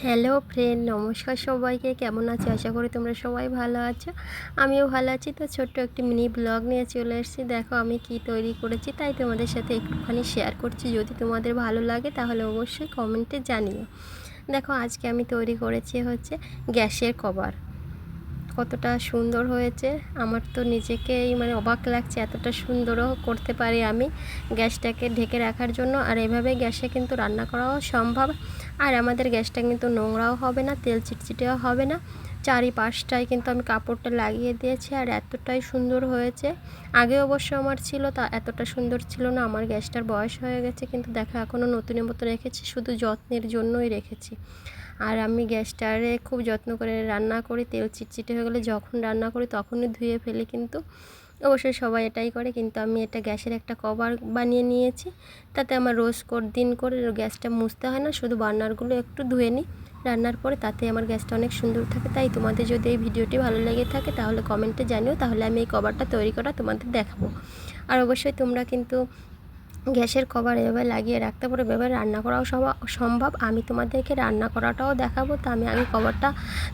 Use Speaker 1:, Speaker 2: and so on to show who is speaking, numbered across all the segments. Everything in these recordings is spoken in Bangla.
Speaker 1: হ্যালো ফ্রেন্ড, নমস্কার সবাইকে। কেমন আছো? আশা করি তোমরা সবাই ভালো আছো। আমিও ভালো আছি। তো ছোট্ট একটি মিনি ব্লগ নিয়ে চলে এসেছি। দেখো আমি কি তৈরি করেছি, তাই তোমাদের সাথে একটুখানি শেয়ার করছি। যদি তোমাদের ভালো লাগে তাহলে অবশ্যই কমেন্টে জানিও। দেখো আজকে আমি তৈরি করেছি হচ্ছে গ্যাসের কভার। কতটা সুন্দর হয়েছে, আমার তো নিজেকেই অবাক লাগছে, এতটা সুন্দরও করতে পারি আমি গ্যাসটাকে ঢেকে রাখার জন্য। আর এভাবে গ্যাসে কিন্তু রান্না করাও সম্ভব। আর আমাদের গ্যাসটা কিন্তু নোংরাও হবে না, তেল চিটচিটেও হবে না। চারিপাশটায় কিন্তু আমি কাপড়টা লাগিয়ে দিয়েছি, আর এতটাই সুন্দর হয়েছে। আগে অবশ্য আমার ছিল, তা এতটা সুন্দর ছিল না। আমার গ্যাসটার বয়স হয়ে গেছে, কিন্তু দেখো এখনও নতুনের মতো রেখেছি, শুধু যত্নের জন্যই রেখেছি। আর আমি গ্যাসটারে খুব যত্ন করে রান্না করি। তেল চিটচিটে হয়ে গেলে যখন রান্না করি তখনই ধুয়ে ফেলি, কিন্তু অবশ্যই সবাই এটাই করে। কিন্তু আমি এটা গ্যাসের একটা কভার বানিয়ে নিয়েছি, তাতে আমার রোজ দিন করে গ্যাসটা মুছতে হয় না, শুধু বার্নারগুলো একটু ধুয়ে নিই রান্নার পরে, তাতে আমার গ্যাসটা অনেক সুন্দর থাকে। তাই তোমাদের যদি এই ভিডিওটি ভালো লেগে থাকে তাহলে কমেন্টে জানিও, তাহলে আমি এই কভারটা তৈরি করা তোমাদের দেখাবো। আর অবশ্যই তোমরা কিন্তু গ্যাসের কভার এভাবে লাগিয়ে রাখতে পারো, এভাবে রান্না করাও সম্ভব। আমি তোমাদেরকে রান্না করাটাও দেখাবো। তো আমি আগে কভারটা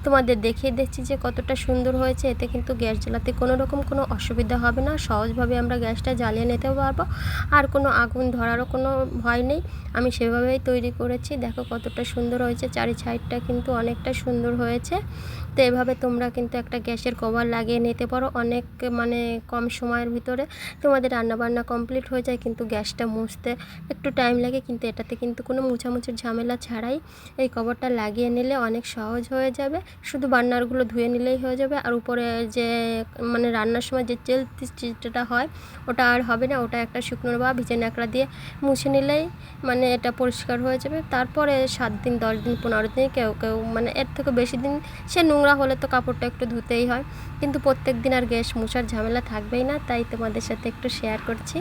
Speaker 1: তোমাদের দেখিয়ে দিচ্ছি যে কতটা সুন্দর হয়েছে। এতে কিন্তু গ্যাস জ্বালাতে কোনো রকম কোনো অসুবিধা হবে না, সহজভাবে আমরা গ্যাসটা জ্বালিয়ে নিতে পারবো। আর কোনো আগুন ধরারও কোনো ভয় নেই। আমি সেভাবেই তৈরি করেছি। দেখো কতটা সুন্দর হয়েছে, চারি সাইডটা কিন্তু অনেকটা সুন্দর হয়েছে। তো এভাবে তোমরা কিন্তু একটা গ্যাসের কভার লাগিয়ে নিতে পারো, অনেক কম সময়ের ভিতরে তোমাদের রান্নাবান্না কমপ্লিট হয়ে যায়। কিন্তু গ্যাসটা মুছতে একটু টাইম লাগে, কিন্তু এটাতে কিন্তু কোনো মুছামুছির ঝামেলা ছাড়াই এই কভারটা লাগিয়ে নিলে অনেক সহজ হয়ে যাবে। শুধু বার্নারগুলো ধুয়ে নিলেই হয়ে যাবে। আর উপরে যে রান্নার সময় যে তেল চিটচিটেটা হয় ওটা আর হবে না। ওটা একটা শুকনো বা ভিজে ন্যাকড়া দিয়ে মুছে নিলেই এটা পরিষ্কার হয়ে যাবে। তারপরে 7 দিন 10 দিন 15 দিন কেউ কেউ এর থেকে বেশি দিন সে নোংরা হলে তো কাপড়টা একটু ধুতেই হয়, কিন্তু প্রত্যেক দিন আর গ্যাস মোছার ঝামেলা থাকবেই না। তাই তোমাদের সাথে একটু শেয়ার করছি।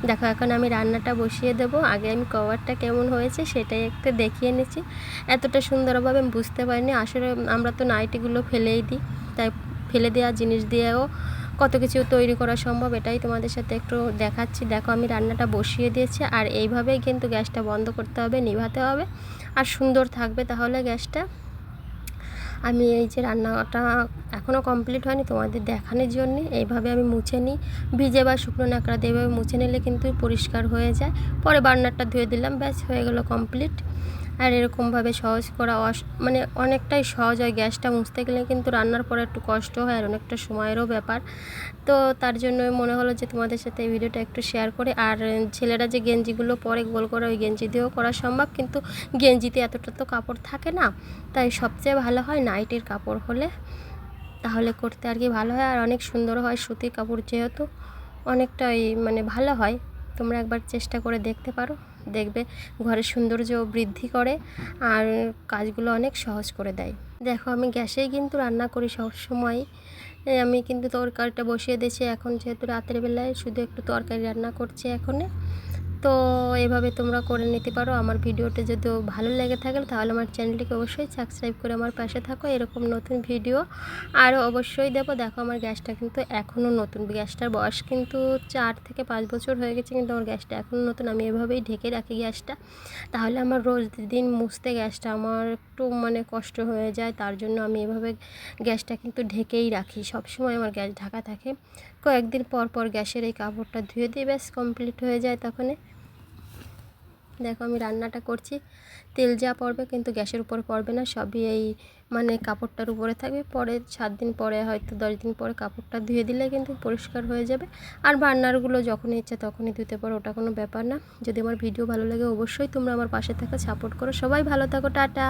Speaker 1: দেখো এখন আমি রান্নাটা বসিয়ে দেবো। আগে আমি কভারটা কেমন হয়েছে সেটাই একটু দেখিয়ে নিচ্ছি। এতটা সুন্দরভাবে আমি বুঝতে পারিনি। আসলে আমরা তো নাইটিগুলো ফেলেই দিই, তাই ফেলে দেওয়া জিনিস দিয়েও কত কিছু তৈরি করা সম্ভব, এটাই তোমাদের সাথে একটু দেখাচ্ছি। দেখো আমি রান্নাটা বসিয়ে দিয়েছি, আর এইভাবেই কিন্তু গ্যাসটা বন্ধ করতে হবে, নিভাতে হবে, আর সুন্দর থাকবে তাহলে গ্যাসটা। আমি এই যে রান্নাটা এখনও কমপ্লিট হয়নি, তোমাদের দেখানোর জন্য এইভাবে আমি মুছে নিই। ভিজে বা শুকনো ন্যাকড়া দিয়ে এভাবে মুছে নিলে কিন্তু পরিষ্কার হয়ে যায়। পরে বার্নারটা ধুয়ে দিলাম, ব্যাস হয়ে গেল কমপ্লিট। আর এরকমভাবে সহজ করা অনেকটাই সহজ হয়। গ্যাসটা মুছতে গেলে কিন্তু রান্নার পরে একটু কষ্ট হয়, আর অনেকটা সময়েরও ব্যাপার। তো তার জন্য মনে হলো যে তোমাদের সাথে এই ভিডিওটা একটু শেয়ার করে। আর ছেলেরা যে গেঞ্জিগুলো পরে গোল করে, ওই গেঞ্জি দিয়েও করা সম্ভব, কিন্তু গেঞ্জিতে এতটা তো কাপড় থাকে না। তাই সবচেয়ে ভালো হয় নাইটির কাপড় হলে, তাহলে করতে আর কি ভালো হয়, আর অনেক সুন্দর হয়। সুতির কাপড় যেহেতু অনেকটাই ভালো হয়। তোমরা একবার চেষ্টা করে দেখতে পারো, দেখবে ঘরের সৌন্দর্য বৃদ্ধি করে আর কাজগুলো অনেক সহজ করে দেয়। দেখো আমি গ্যাসেই কিন্তু রান্না করি সবসময়। আমি কিন্তু তরকারিটা বসিয়ে দিয়েছি এখন, যেহেতু রাতের বেলায় শুধু একটু তরকারি রান্না করছি এখনে। তো এভাবে তোমরা করে নিতে পারো। আমার ভিডিওটা যদি ভালো লেগে থাকে তাহলে আমার চ্যানেলটিকে অবশ্যই সাবস্ক্রাইব করে আমার পাশে থাকো। এরকম নতুন ভিডিও আরও অবশ্যই দেবো। দেখো আমার গ্যাসটা কিন্তু এখনও নতুন, গ্যাসটার বয়স কিন্তু 4 থেকে 5 বছর হয়ে গেছে, কিন্তু আমার গ্যাসটা এখনও নতুন। আমি এভাবেই ঢেকে রাখি গ্যাসটা, তাহলে আমার রোজ দিন মুছতে গ্যাসটা আমার একটু কষ্ট হয়ে যায়। তার জন্য আমি এভাবে গ্যাসটা কিন্তু ঢেকেই রাখি, সবসময় আমার গ্যাস ঢাকা থাকে। কয়েকদিন পর পর গ্যাসের এই কাপড়টা ধুয়ে দিই, ব্যাস কমপ্লিট হয়ে যায় তখনই। দেখো আমি রান্নাটা করছি, তেল যা পড়বে কিন্তু গ্যাসের উপর পড়বে না, সবই এই কাপড়টার উপরে থাকবে। পরে 7 দিন পরে হয়তো 10 দিন পরে কাপড়টা ধুয়ে দিলে কিন্তু পরিষ্কার হয়ে যাবে। আর বার্নারগুলো যখন ইচ্ছা তখনই ধুতে পারো, ওটা কোনো ব্যাপার না। যদি আমার ভিডিও ভালো লাগে অবশ্যই তোমরা আমার পাশে থাকো, সাপোর্ট করো। সবাই ভালো থাকো, টাটা।